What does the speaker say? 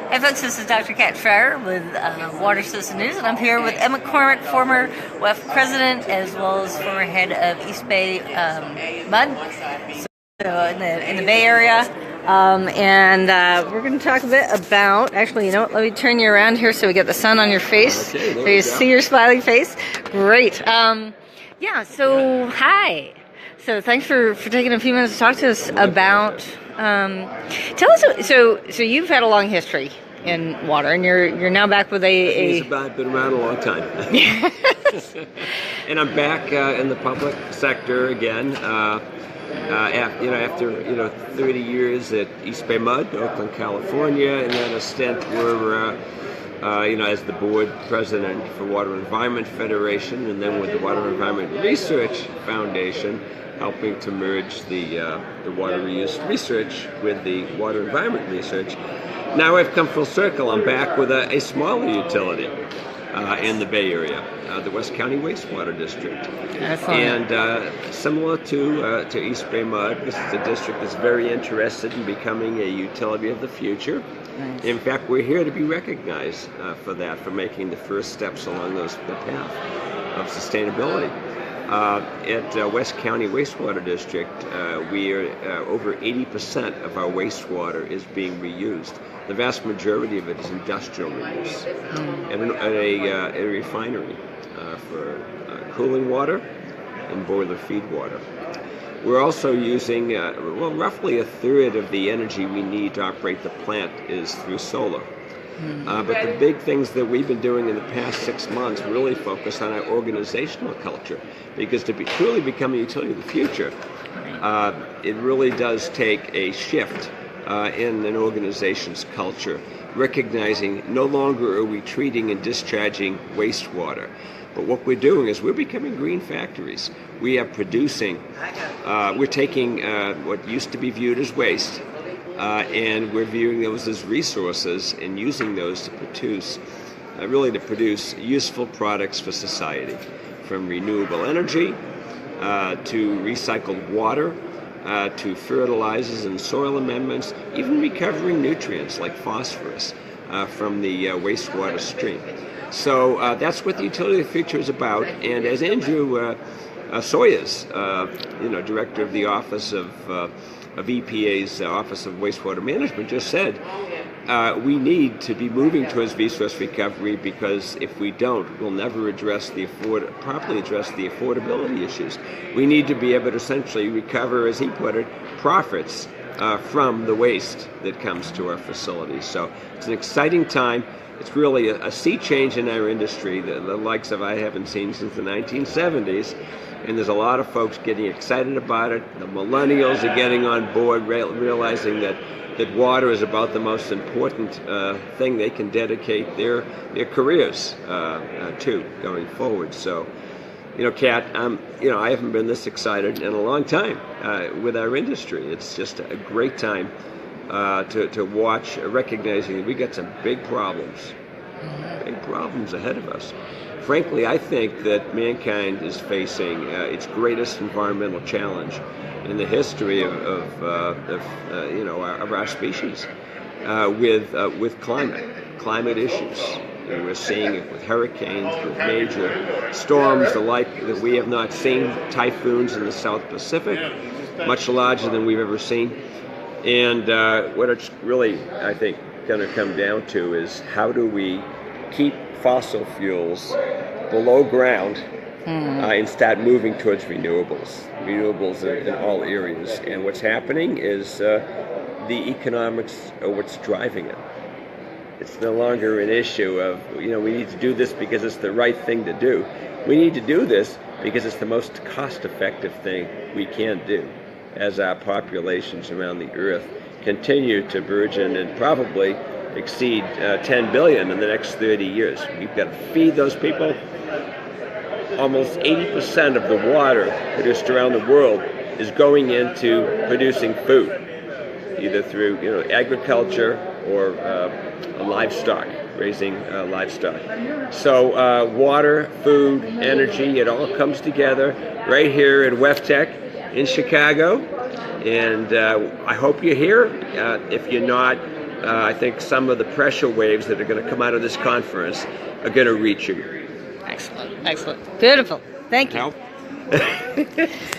Hey folks, this is Dr. Kat Schreier with Water System News, and I'm here with McCormick, former WEFTEC president, as well as former head of East Bay MUD, so in the Bay Area. We're going to talk a bit about, actually, you know what, let me turn you around here so we get the sun on your face, okay, so you see your smiling face. Great. So hi. So thanks for taking a few minutes to talk to us about, tell us, so you've had a long history in water, and you're now back with It's been around a long time. And I'm back in the public sector again, after 30 years at East Bay MUD, Oakland, California, and then a stint where as the board president for Water Environment Federation, and then with the Water Environment Research Foundation, helping to merge the water reuse research with the water environment research. Now I've come full circle. I'm back with a smaller utility in the Bay Area, the West County Wastewater District. Excellent. And similar to East Bay MUD, this is a district that's very interested in becoming a utility of the future. Nice. In fact, we're here to be recognized for that, for making the first steps along the path of sustainability. At West County Wastewater District, we are over 80% of our wastewater is being reused. The vast majority of it is industrial reuse, at a refinery for cooling water and boiler feed water. We're also using, roughly a third of the energy we need to operate the plant is through solar. But the big things that we've been doing in the past 6 months really focus on our organizational culture, because to truly become a utility of the future, it really does take a shift in an organization's culture, recognizing no longer are we treating and discharging wastewater, but what we're doing is we're becoming green factories. We are producing, we're taking what used to be viewed as waste, and we're viewing those as resources and using those to produce useful products for society, from renewable energy to recycled water to fertilizers and soil amendments, even recovering nutrients like phosphorus from the wastewater stream. So that's what the Utility of the Future is about. And as Andrew Sawyers, director of the Office of EPA's Office of Wastewater Management, just said, we need to be moving towards resource recovery, because if we don't, we'll never properly address the affordability issues. We need to be able to essentially recover, as he put it, profits from the waste that comes to our facilities. So it's an exciting time. It's really a sea change in our industry, the likes of I haven't seen since the 1970s. And there's a lot of folks getting excited about it. The millennials are getting on board, realizing that water is about the most important thing they can dedicate their careers to going forward. So, Kat, I haven't been this excited in a long time with our industry. It's just a great time to watch, recognizing that we got some big problems ahead of us. Frankly, I think that mankind is facing its greatest environmental challenge in the history of our species, with climate issues. And we're seeing it with hurricanes, with major storms, the like that we have not seen, typhoons in the South Pacific, much larger than we've ever seen. And what it's really, I think, going to come down to is, how do we keep fossil fuels below ground and start moving towards renewables in all areas. And what's happening is the economics are what's driving it. It's no longer an issue of, we need to do this because it's the right thing to do. We need to do this because it's the most cost-effective thing we can do, as our populations around the earth continue to burgeon and probably exceed 10 billion in the next 30 years. We've got to feed those people. Almost 80% of the water produced around the world is going into producing food, either through agriculture or livestock, raising livestock. So water, food, energy, it all comes together right here at WEFTEC in Chicago. And I hope you're here. If you're not, I think some of the pressure waves that are going to come out of this conference are going to reach you. Excellent. Excellent. Beautiful. Thank you. Help?